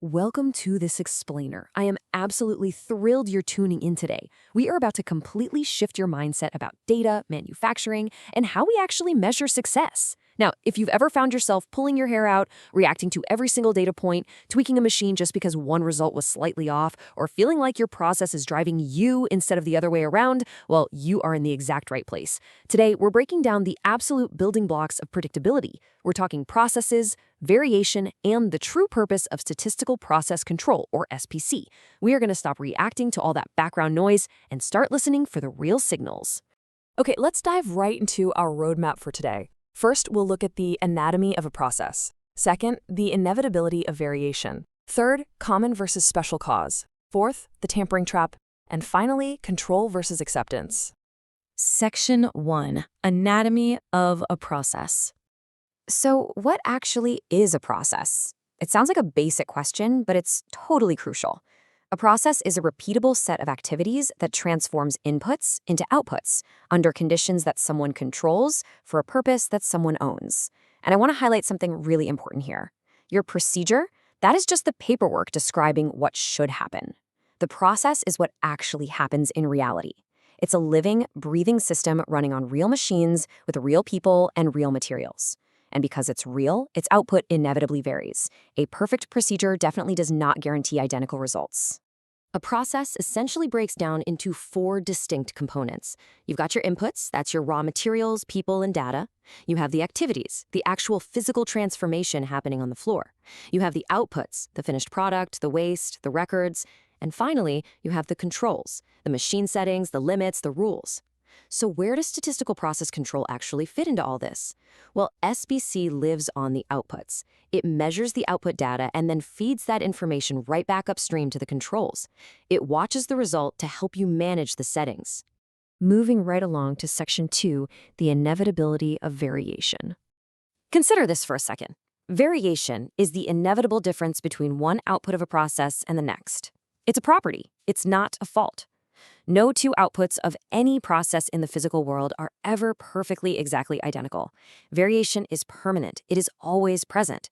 Welcome to this explainer. I am absolutely thrilled you're tuning in today. We are about to completely shift your mindset about data, manufacturing, and how we actually measure success. Now, if you've ever found yourself pulling your hair out, reacting to every single data point, tweaking a machine just because one result was slightly off, or feeling like your process is driving you instead of the other way around, well, you are in the exact right place. Today, we're breaking down the absolute building blocks of predictability. We're talking processes, variation, and the true purpose of statistical process control, or SPC. We are going to stop reacting to all that background noise and start listening for the real signals. Okay, let's dive right into our roadmap for today. First, we'll look at the anatomy of a process. Second, the inevitability of variation. Third, common versus special cause. Fourth, the tampering trap. And finally, control versus acceptance. Section 1. Anatomy of a process. So, what actually is a process? It sounds like a basic question, but it's totally crucial. A process is a repeatable set of activities that transforms inputs into outputs under conditions that someone controls for a purpose that someone owns. And I want to highlight something really important here. Your procedure, that is just the paperwork describing what should happen. The process is what actually happens in reality. It's a living, breathing system running on real machines with real people and real materials. And because it's real, its output inevitably varies. A perfect procedure definitely does not guarantee identical results. A process essentially breaks down into 4 distinct components. You've got your inputs, that's your raw materials, people, and data. You have the activities, the actual physical transformation happening on the floor. You have the outputs, the finished product, the waste, the records. And finally, you have the controls, the machine settings, the limits, the rules. So where does statistical process control actually fit into all this? Well, SPC lives on the outputs. It measures the output data and then feeds that information right back upstream to the controls. It watches the result to help you manage the settings. Moving right along to Section 2, the inevitability of variation. Consider this for a second. Variation is the inevitable difference between one output of a process and the next. It's a property. It's not a fault. No 2 outputs of any process in the physical world are ever perfectly exactly identical. Variation is permanent. It is always present.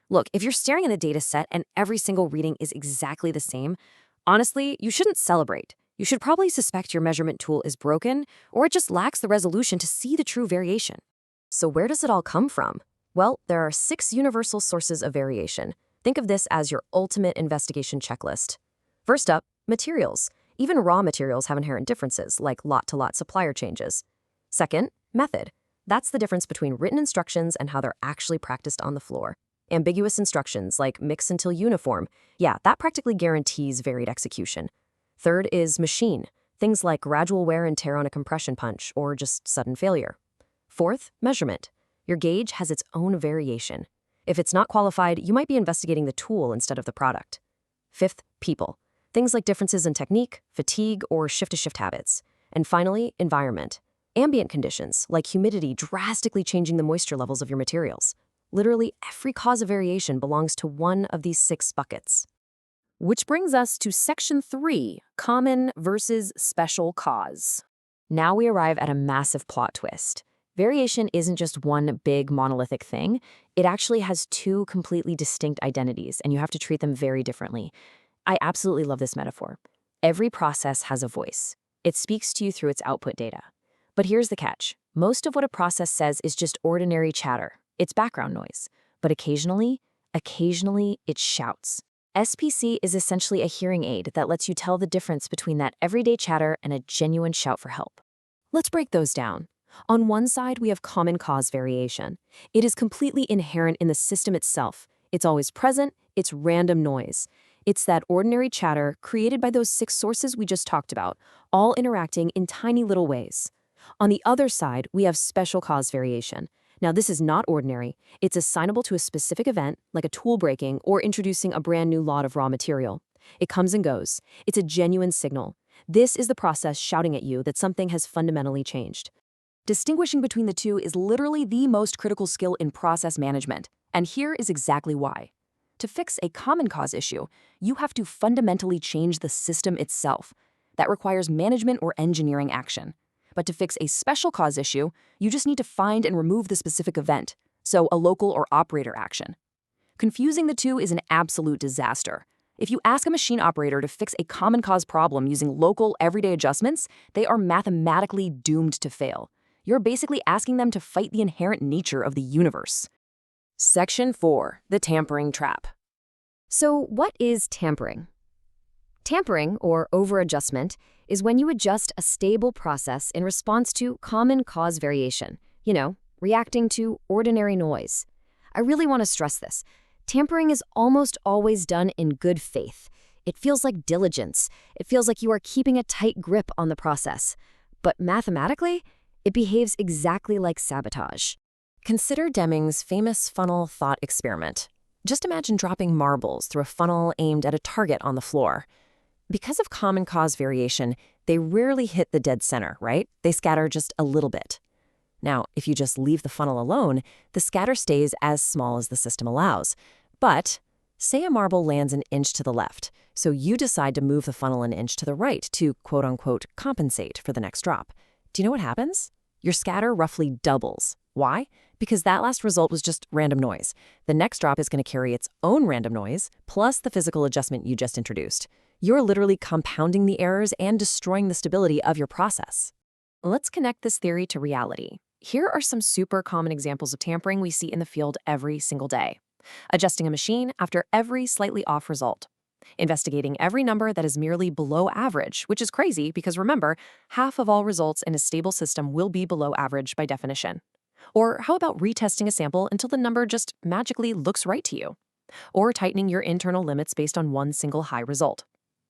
Look, if you're staring at a data set and every single reading is exactly the same, honestly, you shouldn't celebrate. You should probably suspect your measurement tool is broken or it just lacks the resolution to see the true variation. So where does it all come from? Well, there are 6 universal sources of variation. Think of this as your ultimate investigation checklist. First up, materials. Even raw materials have inherent differences, like lot-to-lot supplier changes. Second, method. That's the difference between written instructions and how they're actually practiced on the floor. Ambiguous instructions, like mix until uniform, yeah, that practically guarantees varied execution. Third is machine. Things like gradual wear and tear on a compression punch, or just sudden failure. Fourth, measurement. Your gauge has its own variation. If it's not qualified, you might be investigating the tool instead of the product. Fifth, people. Things like differences in technique, fatigue, or shift-to-shift habits. And finally, environment. Ambient conditions, like humidity drastically changing the moisture levels of your materials. Literally, every cause of variation belongs to one of these 6 buckets. Which brings us to Section 3, common versus special cause. Now we arrive at a massive plot twist. Variation isn't just one big monolithic thing. It actually has 2 completely distinct identities, and you have to treat them very differently. I absolutely love this metaphor. Every process has a voice. It speaks to you through its output data. But here's the catch. Most of what a process says is just ordinary chatter. It's background noise. But occasionally, it shouts. SPC is essentially a hearing aid that lets you tell the difference between that everyday chatter and a genuine shout for help. Let's break those down. On one side, we have common cause variation. It is completely inherent in the system itself. It's always present. It's random noise. It's that ordinary chatter created by those 6 sources we just talked about, all interacting in tiny little ways. On the other side, we have special cause variation. Now, this is not ordinary. It's assignable to a specific event, like a tool breaking or introducing a brand new lot of raw material. It comes and goes. It's a genuine signal. This is the process shouting at you that something has fundamentally changed. Distinguishing between the 2 is literally the most critical skill in process management, and here is exactly why. To fix a common cause issue, you have to fundamentally change the system itself. That requires management or engineering action. But to fix a special cause issue, you just need to find and remove the specific event, so a local or operator action. Confusing the two is an absolute disaster. If you ask a machine operator to fix a common cause problem using local, everyday adjustments, they are mathematically doomed to fail. You're basically asking them to fight the inherent nature of the universe. Section 4. The tampering trap. So what is tampering? Tampering, or overadjustment, is when you adjust a stable process in response to common cause variation, reacting to ordinary noise. I really want to stress this. Tampering is almost always done in good faith. It feels like diligence. It feels like you are keeping a tight grip on the process. But mathematically, it behaves exactly like sabotage. Consider Deming's famous funnel thought experiment. Just imagine dropping marbles through a funnel aimed at a target on the floor. Because of common cause variation, they rarely hit the dead center, right? They scatter just a little bit. Now, if you just leave the funnel alone, the scatter stays as small as the system allows. But say a marble lands an inch to the left, so you decide to move the funnel an inch to the right to quote-unquote compensate for the next drop. Do you know what happens? Your scatter roughly doubles. Why? Because that last result was just random noise. The next drop is going to carry its own random noise, plus the physical adjustment you just introduced. You're literally compounding the errors and destroying the stability of your process. Let's connect this theory to reality. Here are some super common examples of tampering we see in the field every single day. Adjusting a machine after every slightly off result. Investigating every number that is merely below average, which is crazy because remember, half of all results in a stable system will be below average by definition. Or how about retesting a sample until the number just magically looks right to you? Or tightening your internal limits based on one single high result.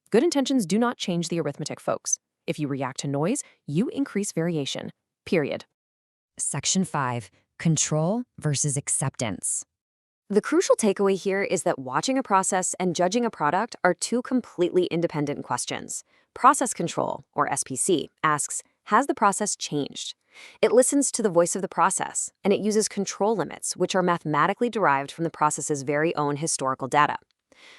Good intentions do not change the arithmetic, folks. If you react to noise, you increase variation. Period. Section 5. Control versus acceptance. The crucial takeaway here is that watching a process and judging a product are two completely independent questions. Process control, or SPC, asks, has the process changed? It listens to the voice of the process, and it uses control limits, which are mathematically derived from the process's very own historical data.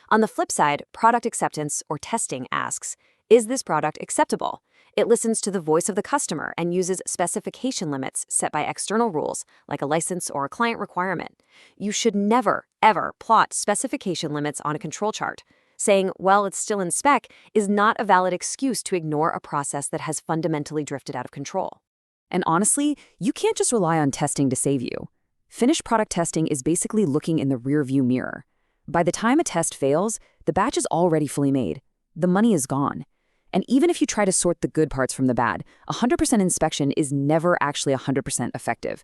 On the flip side, product acceptance, or testing, asks, is this product acceptable? It listens to the voice of the customer and uses specification limits set by external rules, like a license or a client requirement. You should never, ever plot specification limits on a control chart. Saying, well, it's still in spec, is not a valid excuse to ignore a process that has fundamentally drifted out of control. And honestly, you can't just rely on testing to save you. Finished product testing is basically looking in the rearview mirror. By the time a test fails, the batch is already fully made. The money is gone. And even if you try to sort the good parts from the bad, 100% inspection is never actually 100% effective.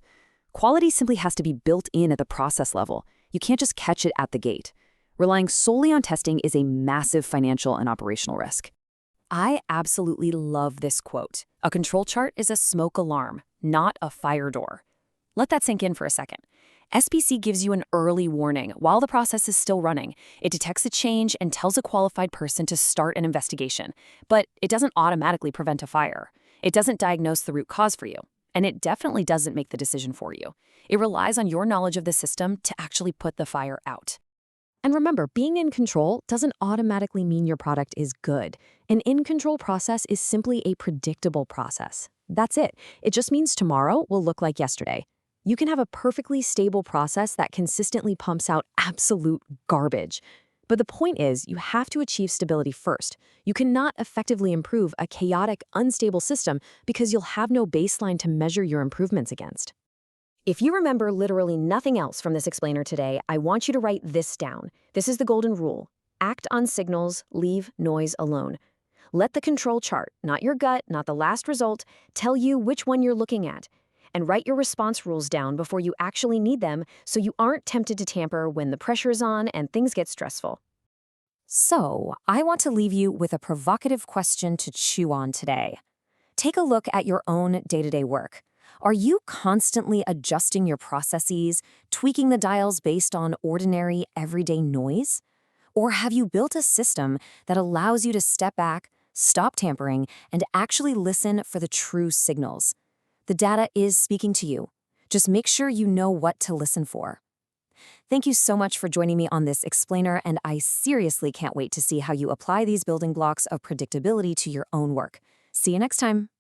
Quality simply has to be built in at the process level. You can't just catch it at the gate. Relying solely on testing is a massive financial and operational risk. I absolutely love this quote. A control chart is a smoke alarm, not a fire door. Let that sink in for a second. SPC gives you an early warning while the process is still running. It detects a change and tells a qualified person to start an investigation. But it doesn't automatically prevent a fire. It doesn't diagnose the root cause for you. And it definitely doesn't make the decision for you. It relies on your knowledge of the system to actually put the fire out. And remember, being in control doesn't automatically mean your product is good. An in-control process is simply a predictable process. That's it. It just means tomorrow will look like yesterday. You can have a perfectly stable process that consistently pumps out absolute garbage. But the point is, you have to achieve stability first. You cannot effectively improve a chaotic, unstable system because you'll have no baseline to measure your improvements against. If you remember literally nothing else from this explainer today, I want you to write this down. This is the golden rule. Act on signals, leave noise alone. Let the control chart, not your gut, not the last result, tell you which one you're looking at. And write your response rules down before you actually need them so you aren't tempted to tamper when the pressure is on and things get stressful. So, I want to leave you with a provocative question to chew on today. Take a look at your own day-to-day work. Are you constantly adjusting your processes, tweaking the dials based on ordinary, everyday noise? Or have you built a system that allows you to step back, stop tampering, and actually listen for the true signals? The data is speaking to you. Just make sure you know what to listen for. Thank you so much for joining me on this explainer, and I seriously can't wait to see how you apply these building blocks of predictability to your own work. See you next time.